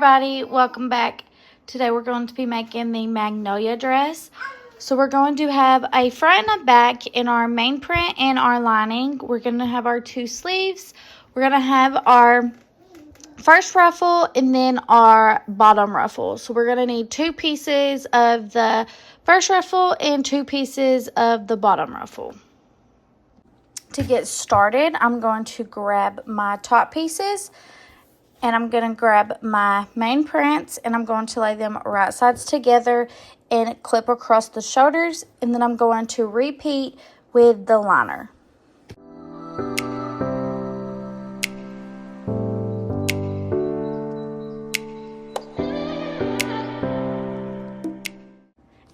everybody, welcome back. Today we're going to be making the Magnolia dress. So we're going to have a front and a back in our main print and our lining. We're going to have our two sleeves. We're going to have our first ruffle and then our bottom ruffle. So we're going to need 2 pieces of the first ruffle and 2 pieces of the bottom ruffle. To get started, I'm going to grab my top pieces and I'm going to grab my main prints and I'm going to lay them right sides together and clip across the shoulders, and then I'm going to repeat with the liner.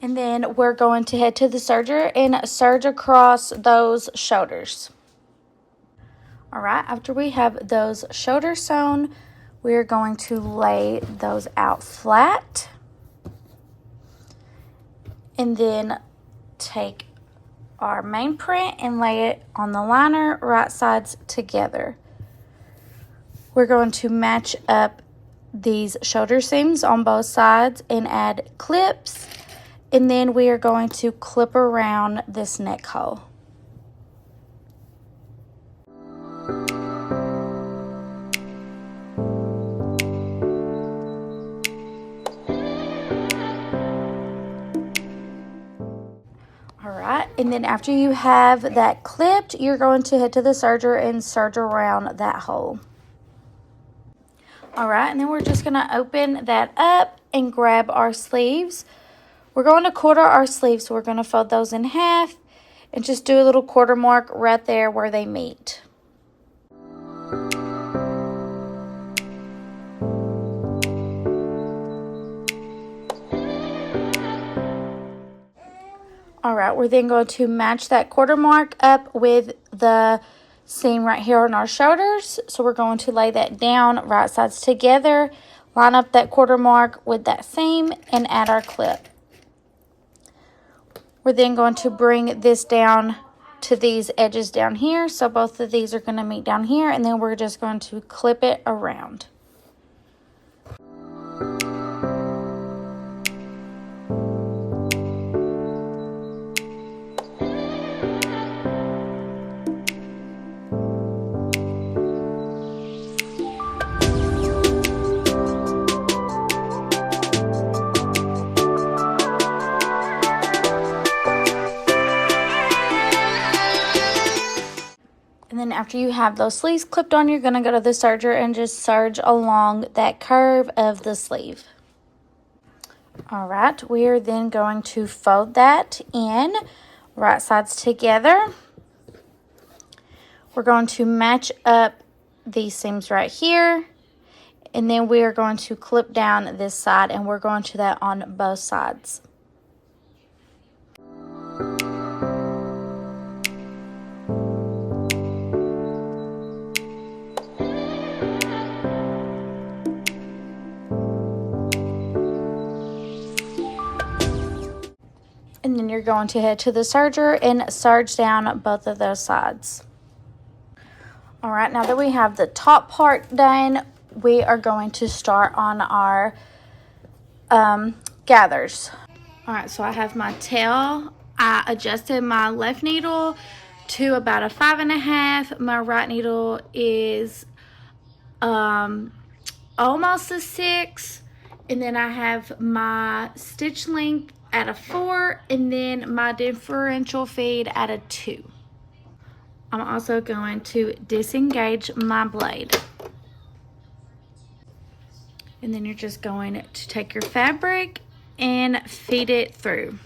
And then we're going to head to the serger and serge across those shoulders. All right, after we have those shoulders sewn, we're going to lay those out flat. And then take our main print and lay it on the liner right sides together. We're going to match up these shoulder seams on both sides and add clips. And then we are going to clip around this neck hole. Alright, and then after you have that clipped, you're going to head to the serger and serge around that hole. Alright, and then we're just going to open that up and grab our sleeves. We're going to quarter our sleeves, so we're going to fold those in half and just do a little quarter mark right there where they meet. Alright, we're then going to match that quarter mark up with the seam right here on our shoulders. So we're going to lay that down right sides together, line up that quarter mark with that seam, and add our clip. We're then going to bring this down to these edges down here. So both of these are going to meet down here, and then we're just going to clip it around. And then after you have those sleeves clipped on, you're going to go to the serger and just serge along that curve of the sleeve. All right, we are then going to fold that in right sides together. We're going to match up these seams right here. And then we are going to clip down this side, and we're going to do that on both sides. And then you're going to head to the serger and serge down both of those sides. All right, now that we have the top part done, we are going to start on our gathers. All right, so I have my tail. I adjusted my left needle to about a 5.5. My right needle is almost a 6. And then I have my stitch length at a 4, and then my differential feed at a 2. I'm also going to disengage my blade. And then you're just going to take your fabric and feed it through.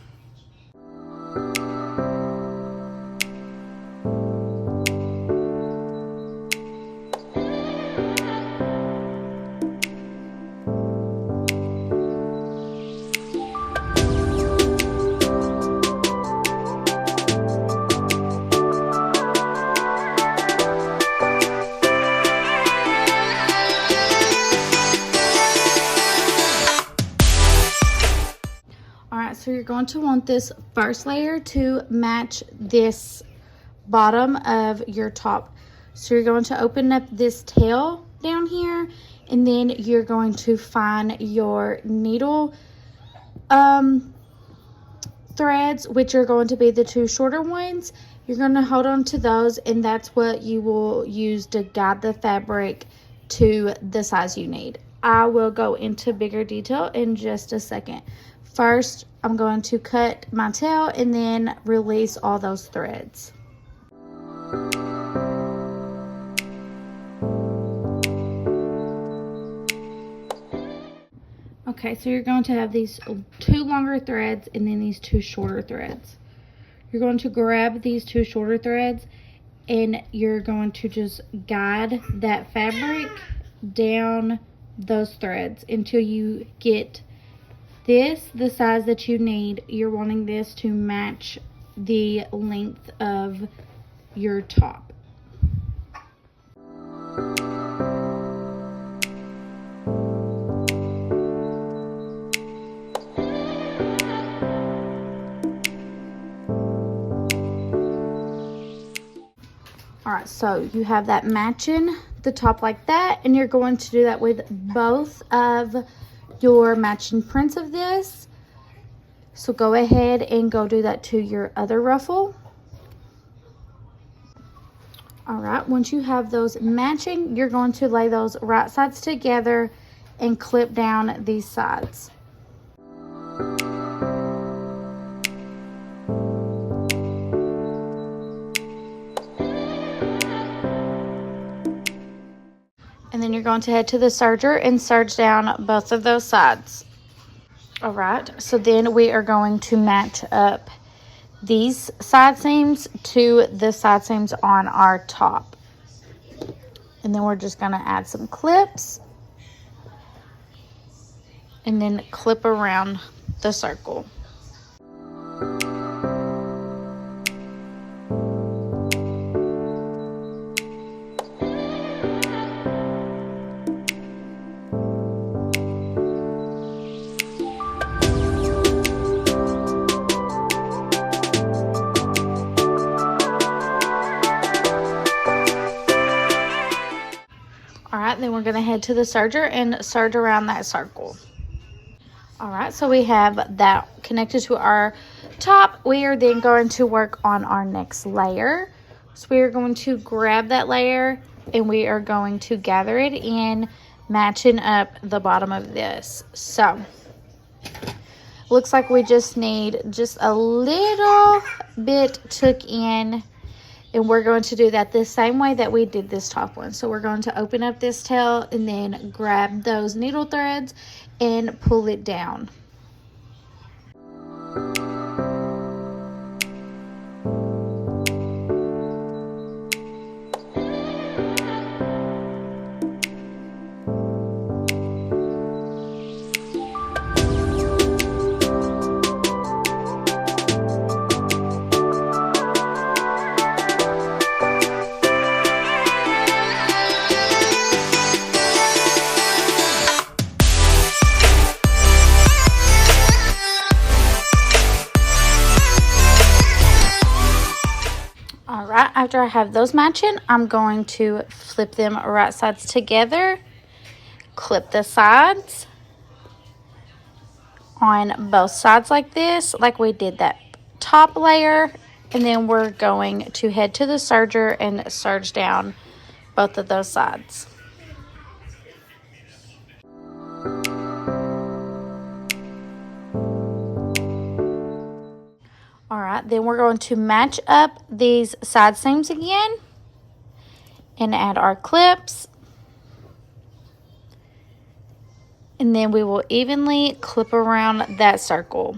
So you're going to want this first layer to match this bottom of your top. So you're going to open up this tail down here, and then you're going to find your needle threads, which are going to be the 2 shorter ones. You're going to hold on to those, and that's what you will use to guide the fabric to the size you need. I will go into bigger detail in just a second. First, I'm going to cut my tail and then release all those threads. Okay, so you're going to have these 2 longer threads and then these 2 shorter threads. You're going to grab these 2 shorter threads and you're going to just guide that fabric down those threads until you get this the size that you need. You're wanting this to match the length of your top. Alright, so you have that matching the top like that, and you're going to do that with both of your matching prints of this. So go ahead and go do that to your other ruffle. Alright, once you have those matching, you're going to lay those right sides together and clip down these sides. And then you're going to head to the serger and serge down both of those sides. All right, so then we are going to match up these side seams to the side seams on our top. And then we're just going to add some clips and then clip around the circle. Alright, then we're going to head to the serger and serge around that circle. Alright, so we have that connected to our top. We are then going to work on our next layer. So we are going to grab that layer and we are going to gather it in, matching up the bottom of this. So, looks like we just need just a little bit took in. And we're going to do that the same way that we did this top one. So we're going to open up this tail and then grab those needle threads and pull it down. Alright, after I have those matching, I'm going to flip them right sides together, clip the sides on both sides like this, like we did that top layer, and then we're going to head to the serger and serge down both of those sides. Alright, then we're going to match up these side seams again and add our clips. And then we will evenly clip around that circle.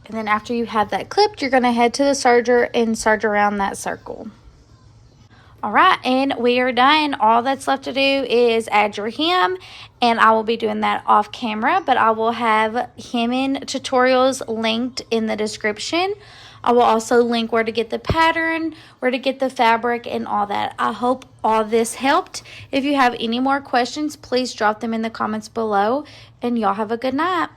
And then after you have that clipped, you're going to head to the serger and serge around that circle. Alright, and we are done. All that's left to do is add your hem, and I will be doing that off camera, but I will have hemming tutorials linked in the description. I will also link where to get the pattern, where to get the fabric, and all that. I hope all this helped. If you have any more questions, please drop them in the comments below, and y'all have a good night.